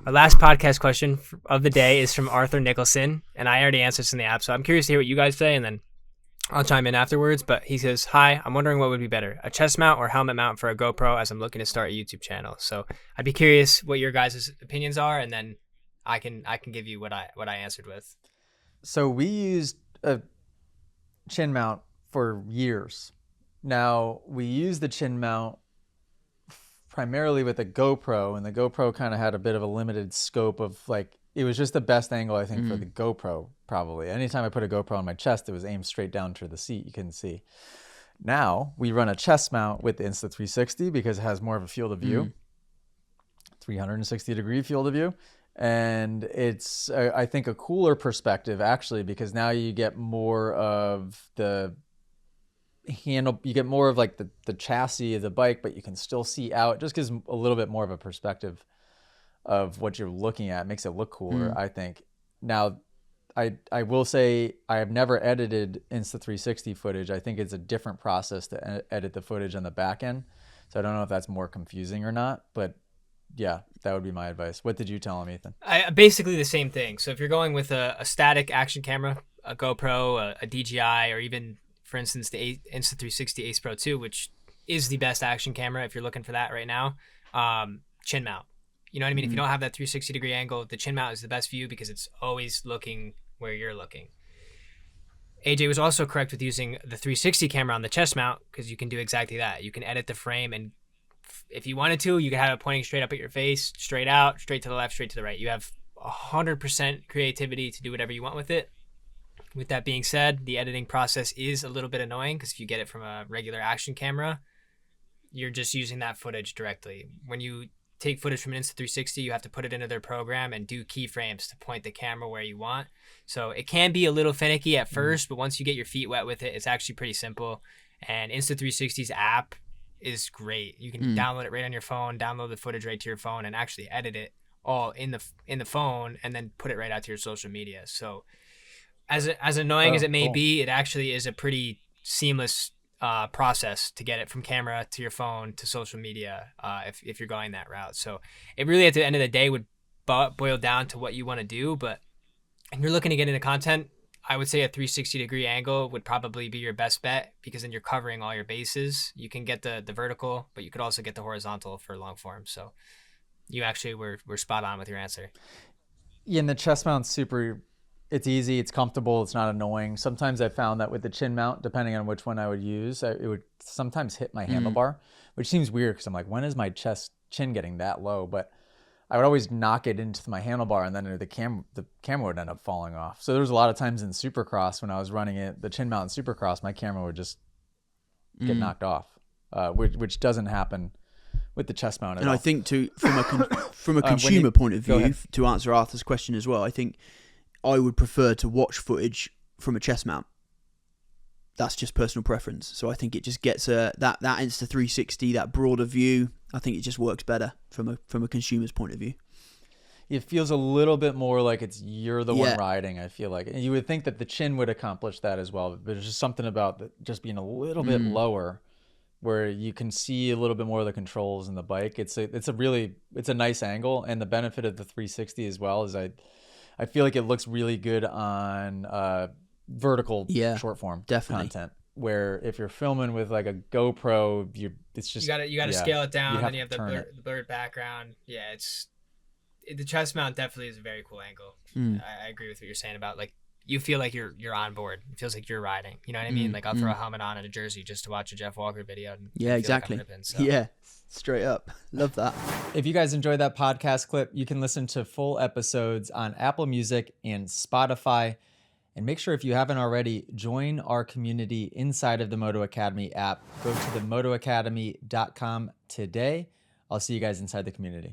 Our last podcast question of the day is from Arthur Nicholson, and I already answered this in the app, so I'm curious to hear what you guys say, and then I'll chime in afterwards. But he says, "Hi, I'm wondering what would be better, a chest mount or helmet mount for a GoPro, as I'm looking to start a YouTube channel." So I'd be curious what your guys' opinions are, and then I can give you what I answered with. So we used a chin mount for years. Now we use the chin mount primarily with a GoPro, and the GoPro kind of had a bit of a limited scope of like, it was just the best angle, I think, for the GoPro, probably. Anytime I put a GoPro on my chest, it was aimed straight down to the seat. You couldn't see. Now we run a chest mount with the Insta360 because it has more of a field of view, 360-degree field of view. And it's, I think, a cooler perspective, actually, because now you get more of the handle, you get more of like the chassis of the bike, but you can still see out. It just gives a little bit more of a perspective of what you're looking at. It makes it look cooler, I think. Now, I will say I have never edited Insta360 footage. I think it's a different process to edit the footage on the back end. So I don't know if that's more confusing or not, but yeah, that would be my advice. What did you tell him, Ethan? Basically the same thing. So if you're going with a static action camera, a GoPro, a DJI, or even, for instance, the Insta360 Ace Pro 2, which is the best action camera if you're looking for that right now, chin mount. You know what I mean? If you don't have that 360-degree angle, the chin mount is the best view because it's always looking where you're looking. AJ was also correct with using the 360 camera on the chest mount because you can do exactly that. You can edit the frame, and if you wanted to, you could have it pointing straight up at your face, straight out, straight to the left, straight to the right. You have 100% creativity to do whatever you want with it. With that being said, the editing process is a little bit annoying because if you get it from a regular action camera, you're just using that footage directly. When you take footage from an Insta360, you have to put it into their program and do keyframes to point the camera where you want. So it can be a little finicky at first, but once you get your feet wet with it, it's actually pretty simple. And Insta360's app is great. You can download it right on your phone, download the footage right to your phone, and actually edit it all in the phone, and then put it right out to your social media. So as annoying as it may be, it actually is a pretty seamless process to get it from camera to your phone to social media if you're going that route. So it really, at the end of the day, would boil down to what you want to do. But if you're looking to get into content, I would say a 360-degree angle would probably be your best bet because then you're covering all your bases. You can get the vertical, but you could also get the horizontal for long form. So you actually were spot on with your answer. Yeah, and the chest mount's super, it's easy, it's comfortable, it's not annoying. Sometimes I found that with the chin mount, depending on which one I would use, it would sometimes hit my handlebar, which seems weird because I'm like, when is my chin getting that low? But I would always knock it into my handlebar, and then the camera would end up falling off. So there was a lot of times in Supercross when I was running it, the chin mount in Supercross, my camera would just get knocked off, which doesn't happen with the chest mount at all. And I think from a consumer point of view, to answer Arthur's question as well, I think I would prefer to watch footage from a chest mount. That's just personal preference. So I think it just gets that Insta360, that broader view. I think it just works better from a consumer's point of view. It feels a little bit more like you're the one riding, I feel like. And you would think that the chin would accomplish that as well, but there's just something about just being a little bit lower where you can see a little bit more of the controls in the bike. It's a nice angle, and the benefit of the 360 as well is I feel like it looks really good on vertical short form content. Where if you're filming with like a GoPro, it's just you gotta scale it down. Then you have the blurred background. Yeah, the chest mount definitely is a very cool angle. I agree with what you're saying about like you feel like you're on board. It feels like you're riding. You know what I mean? Like I'll throw a helmet on and a jersey just to watch a Jeff Walker video. And yeah, exactly. Like ripping, so. Yeah, straight up. Love that. If you guys enjoyed that podcast clip, you can listen to full episodes on Apple Music and Spotify. And make sure, if you haven't already, join our community inside of the Moto Academy app. Go to themotoacademy.com today. I'll see you guys inside the community.